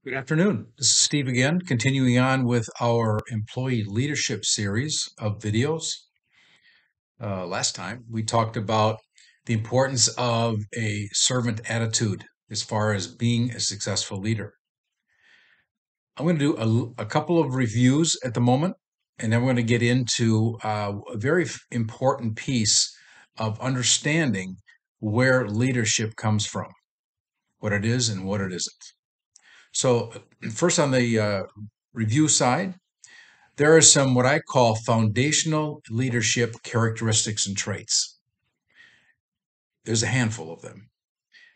Good afternoon. This is Steve again, continuing on with our employee leadership series of videos. Last time we talked about the importance of a servant attitude as far as being a successful leader. I'm going to do a couple of reviews at the moment, and then we're going to get into a very important piece of understanding where leadership comes from, what it is and what it isn't. So, first on the review side, there are some what I call foundational leadership characteristics and traits. There's a handful of them.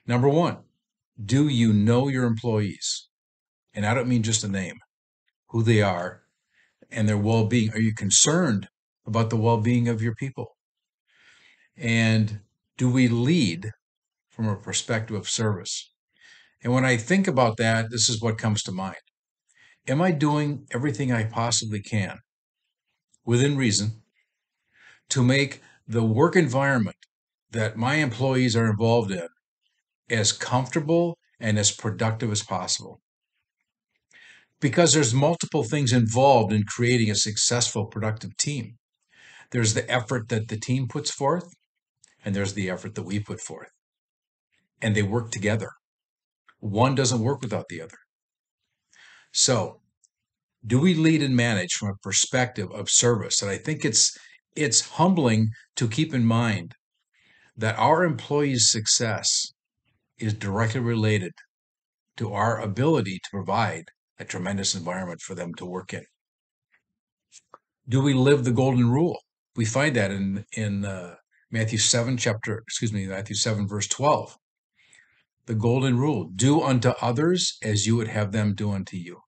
Number one, do you know your employees? And I don't mean just a name, who they are and their well being. Are you concerned about the well being of your people? And do we lead from a perspective of service? And when I think about that, this is what comes to mind. Am I doing everything I possibly can within reason to make the work environment that my employees are involved in as comfortable and as productive as possible? Because there's multiple things involved in creating a successful, productive team. There's the effort that the team puts forth, and there's the effort that we put forth. And they work together. One doesn't work without the other. So, do we lead and manage from a perspective of service? And I think it's humbling to keep in mind that our employees' success is directly related to our ability to provide a tremendous environment for them to work in. Do we live the golden rule? We find that in Matthew 7 Matthew 7 verse 12. The golden rule: do unto others as you would have them do unto you.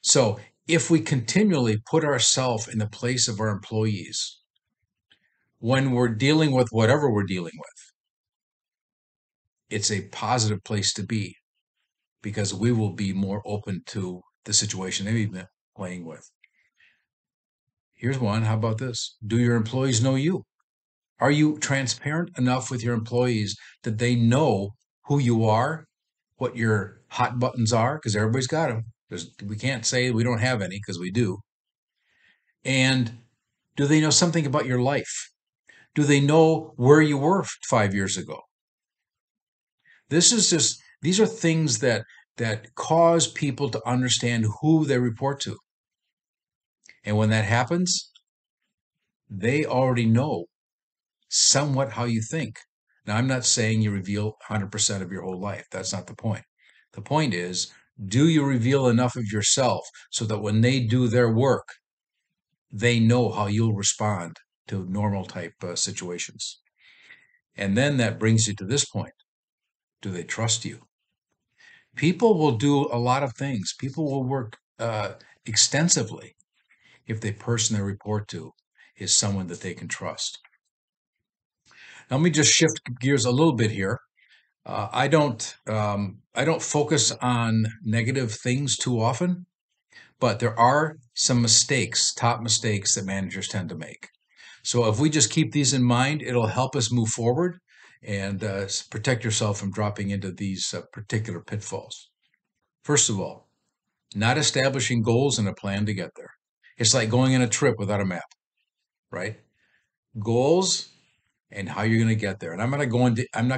So if we continually put ourselves in the place of our employees when we're dealing with whatever we're dealing with, it's a positive place to be, because we will be more open to the situation they've been playing with. Here's one. How about this? Do your employees know you? Are you transparent enough with your employees that they know who you are, what your hot buttons are? Because everybody's got them. We can't say we don't have any, because we do. And do they know something about your life? Do they know where you were 5 years ago? These are things that cause people to understand who they report to. And when that happens, they already know somewhat how you think. Now, I'm not saying you reveal 100% of your whole life. That's not the point. The point is, do you reveal enough of yourself so that when they do their work, they know how you'll respond to normal type situations? And then that brings you to this point. Do they trust you? People will do a lot of things. People will work extensively if the person they report to is someone that they can trust. Now, let me just shift gears a little bit here. I don't focus on negative things too often, but there are some mistakes, top mistakes that managers tend to make. So if we just keep these in mind, it'll help us move forward and protect yourself from dropping into these particular pitfalls. First of all, not establishing goals and a plan to get there. It's like going on a trip without a map, right? Goals and how you're going to get there. And I'm not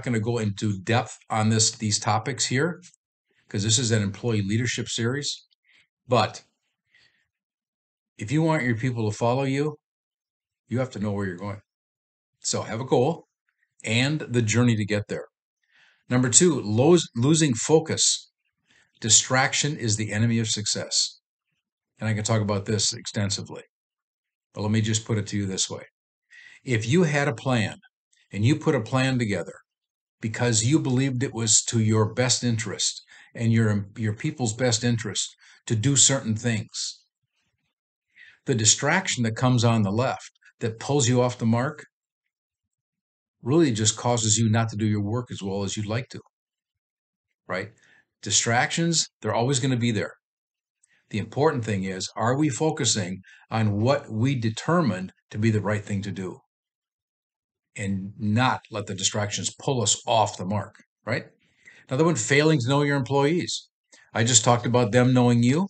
going to go into depth on these topics here, because this is an employee leadership series. But if you want your people to follow you, you have to know where you're going. So have a goal and the journey to get there. Number two, losing focus. Distraction is the enemy of success. And I can talk about this extensively. But let me just put it to you this way. If you had a plan and you put a plan together because you believed it was to your best interest and your people's best interest to do certain things, the distraction that comes on the left that pulls you off the mark really just causes you not to do your work as well as you'd like to, right? Distractions, they're always going to be there. The important thing is, are we focusing on what we determined to be the right thing to do and not let the distractions pull us off the mark, right? Another one, failing to know your employees. I just talked about them knowing you.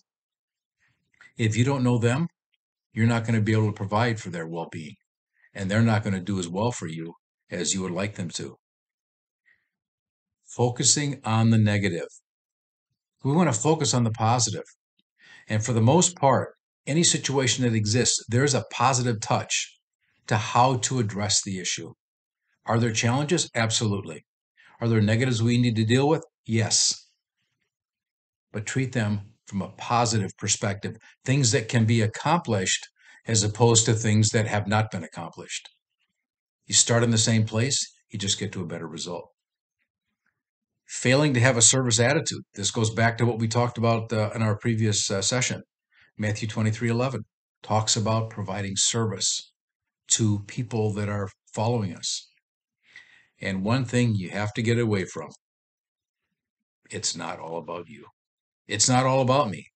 If you don't know them, you're not going to be able to provide for their well-being, and they're not going to do as well for you as you would like them to. Focusing on the negative. We want to focus on the positive. And for the most part, any situation that exists, there's a positive touch to how to address the issue. Are there challenges? Absolutely. Are there negatives we need to deal with? Yes. But treat them from a positive perspective, things that can be accomplished as opposed to things that have not been accomplished. You start in the same place, you just get to a better result. Failing to have a service attitude. This goes back to what we talked about in our previous session. Matthew 23:11 talks about providing service to people that are following us. And one thing you have to get away from, it's not all about you. It's not all about me.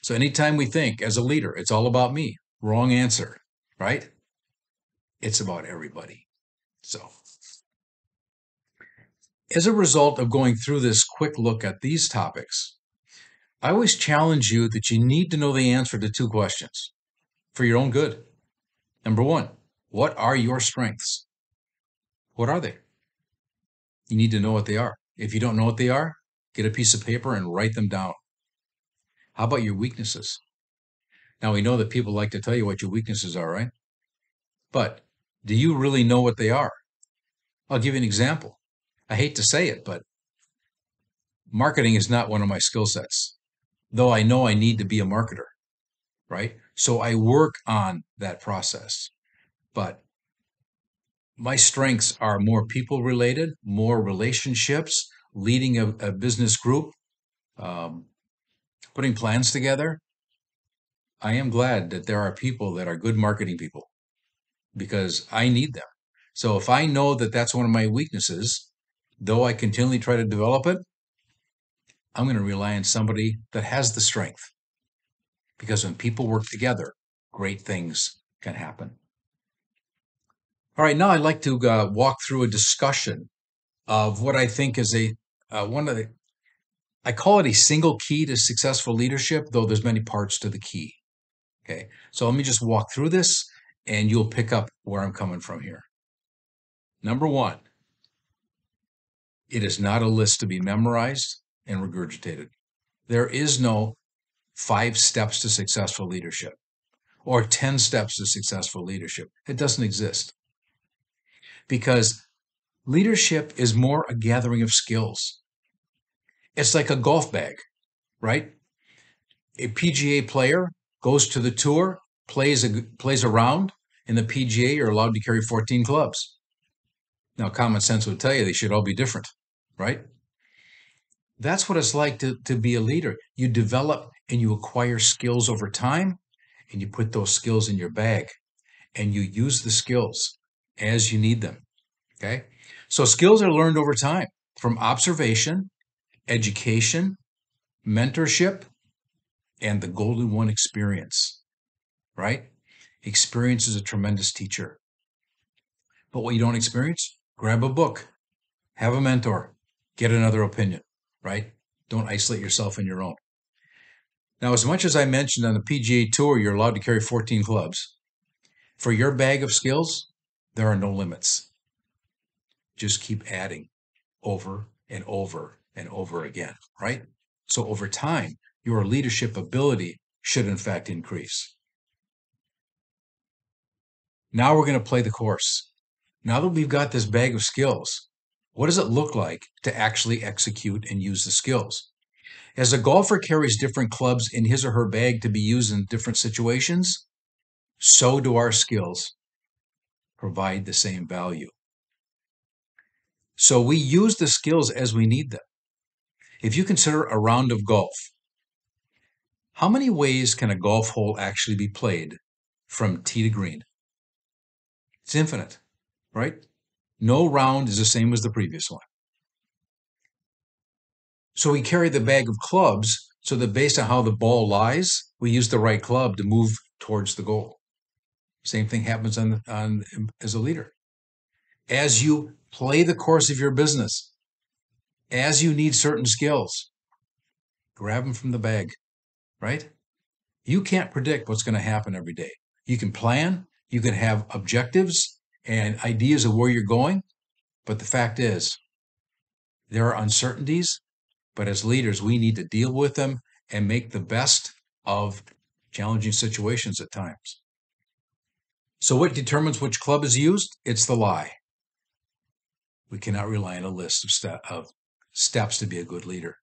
So anytime we think as a leader, it's all about me, wrong answer, right? It's about everybody. So as a result of going through this quick look at these topics, I always challenge you that you need to know the answer to two questions for your own good. Number one, what are your strengths? What are they? You need to know what they are. If you don't know what they are, get a piece of paper and write them down. How about your weaknesses? Now, we know that people like to tell you what your weaknesses are, right? But do you really know what they are? I'll give you an example. I hate to say it, but marketing is not one of my skill sets, though I know I need to be a marketer, right? So I work on that process. But my strengths are more people related, more relationships, leading a business group, um, putting plans together. I am glad that there are people that are good marketing people because I need them. So if I know that that's one of my weaknesses, though I continually try to develop it, I'm going to rely on somebody that has the strength. Because when people work together, great things can happen. All right, now I'd like to walk through a discussion of what I think is one of the, I call it a single key to successful leadership, though there's many parts to the key. Okay, so let me just walk through this and you'll pick up where I'm coming from here. Number one, it is not a list to be memorized and regurgitated. There is no 5 steps to successful leadership or 10 steps to successful leadership. It doesn't exist because leadership is more a gathering of skills. It's like a golf bag, right? A PGA player goes to the tour, plays a round. In the PGA, you're allowed to carry 14 clubs. Now, common sense would tell you they should all be different, right? That's what it's like to be a leader. You develop and you acquire skills over time, and you put those skills in your bag, and you use the skills as you need them, okay? So skills are learned over time from observation, education, mentorship, and the golden one, experience, right? Experience is a tremendous teacher. But what you don't experience, grab a book, have a mentor, get another opinion, right? Don't isolate yourself in your own. Now, as much as I mentioned on the PGA Tour, you're allowed to carry 14 clubs. For your bag of skills, there are no limits. Just keep adding over and over and over again, right? So over time, your leadership ability should in fact increase. Now we're going to play the course. Now that we've got this bag of skills, what does it look like to actually execute and use the skills? As a golfer carries different clubs in his or her bag to be used in different situations, so do our skills provide the same value. So we use the skills as we need them. If you consider a round of golf, how many ways can a golf hole actually be played from tee to green? It's infinite, right? No round is the same as the previous one. So we carry the bag of clubs so that based on how the ball lies, we use the right club to move towards the goal. Same thing happens as a leader. As you play the course of your business, as you need certain skills, grab them from the bag, right? You can't predict what's going to happen every day. You can plan, you can have objectives and ideas of where you're going, but the fact is, there are uncertainties, but as leaders, we need to deal with them and make the best of challenging situations at times. So what determines which club is used? It's the lie. We cannot rely on a list of steps to be a good leader.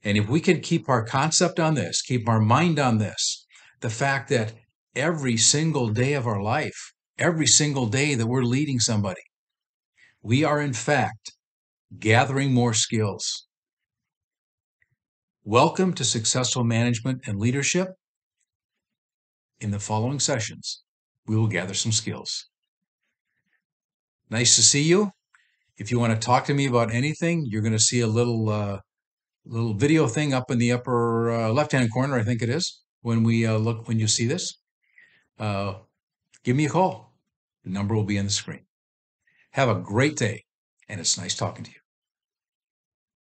And if we can keep our concept on this, keep our mind on this, the fact that every single day of our life, every single day that we're leading somebody, we are in fact gathering more skills. Welcome to Successful Management and Leadership. In the following sessions, we will gather some skills. Nice to see you. If you want to talk to me about anything, you're going to see a little video thing up in the upper left-hand corner, I think it is, when you see this. Give me a call. The number will be on the screen. Have a great day, and it's nice talking to you.